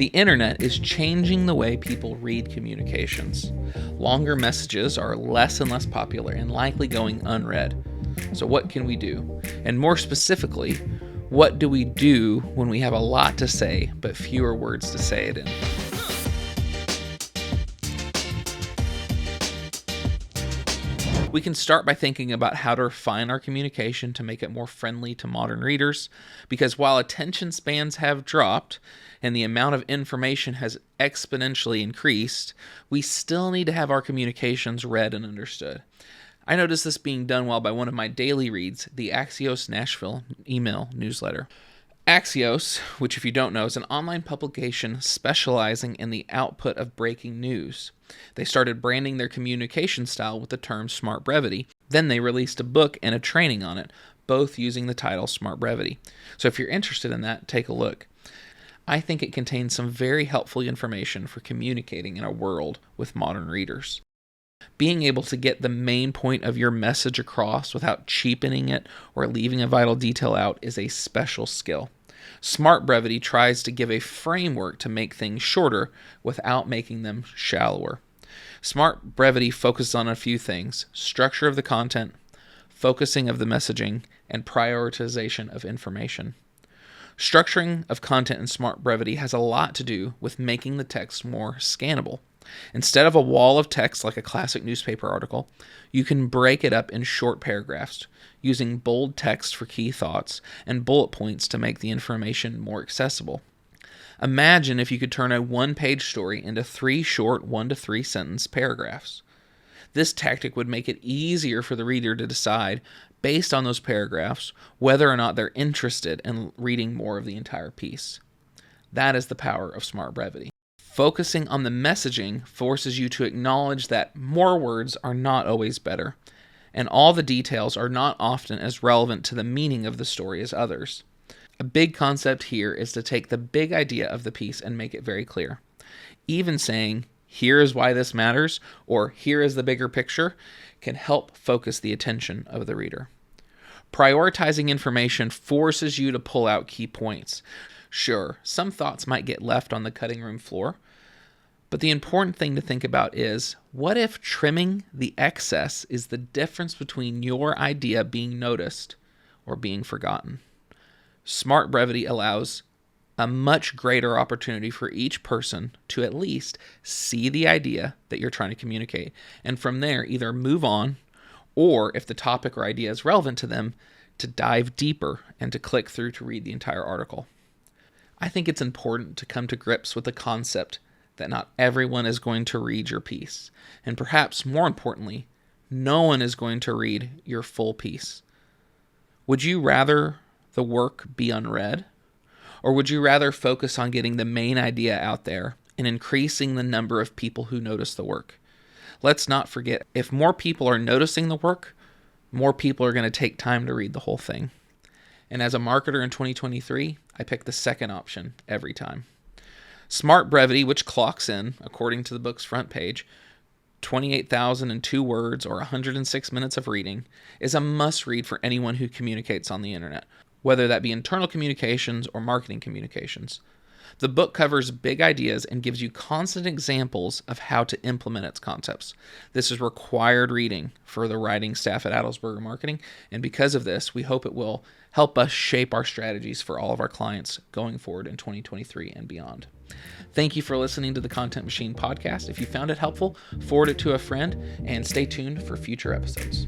The internet is changing the way people read communications. Longer messages are less and less popular and likely going unread. So what can we do? And more specifically, what do we do when we have a lot to say but fewer words to say it in? We can start by thinking about how to refine our communication to make it more friendly to modern readers, because while attention spans have dropped and the amount of information has exponentially increased, we still need to have our communications read and understood. I noticed this being done well by one of my daily reads, the Axios Nashville email newsletter. Axios, which if you don't know, is an online publication specializing in the output of breaking news. They started branding their communication style with the term Smart Brevity. Then they released a book and a training on it, both using the title Smart Brevity. So if you're interested in that, take a look. I think it contains some very helpful information for communicating in a world with modern readers. Being able to get the main point of your message across without cheapening it or leaving a vital detail out is a special skill. Smart Brevity tries to give a framework to make things shorter without making them shallower. Smart Brevity focuses on a few things: structure of the content, focusing of the messaging, and prioritization of information. Structuring of content in Smart Brevity has a lot to do with making the text more scannable. Instead of a wall of text like a classic newspaper article, you can break it up in short paragraphs, using bold text for key thoughts and bullet points to make the information more accessible. Imagine if you could turn a one-page story into 3 short 1 to 3 sentence paragraphs. This tactic would make it easier for the reader to decide, based on those paragraphs, whether or not they're interested in reading more of the entire piece. That is the power of Smart Brevity. Focusing on the messaging forces you to acknowledge that more words are not always better, and all the details are not often as relevant to the meaning of the story as others. A big concept here is to take the big idea of the piece and make it very clear. Even saying, "Here is why this matters," or "Here is the bigger picture," can help focus the attention of the reader. Prioritizing information forces you to pull out key points. Sure, some thoughts might get left on the cutting room floor, but the important thing to think about is, what if trimming the excess is the difference between your idea being noticed or being forgotten? Smart Brevity allows a much greater opportunity for each person to at least see the idea that you're trying to communicate, and from there either move on, or if the topic or idea is relevant to them, to dive deeper and to click through to read the entire article. I think it's important to come to grips with the concept that not everyone is going to read your piece, and perhaps more importantly, no one is going to read your full piece. Would you rather the work be unread, or would you rather focus on getting the main idea out there and increasing the number of people who notice the work? Let's not forget, if more people are noticing the work, more people are going to take time to read the whole thing. And as a marketer in 2023, I pick the second option every time. Smart Brevity, which clocks in, according to the book's front page, 28,002 words or 106 minutes of reading, is a must-read for anyone who communicates on the internet, whether that be internal communications or marketing communications. The book covers big ideas and gives you constant examples of how to implement its concepts. This is required reading for the writing staff at Adelsberger Marketing, and because of this, we hope it will help us shape our strategies for all of our clients going forward in 2023 and beyond. Thank you for listening to the Content Machine podcast. If you found it helpful, forward it to a friend, and stay tuned for future episodes.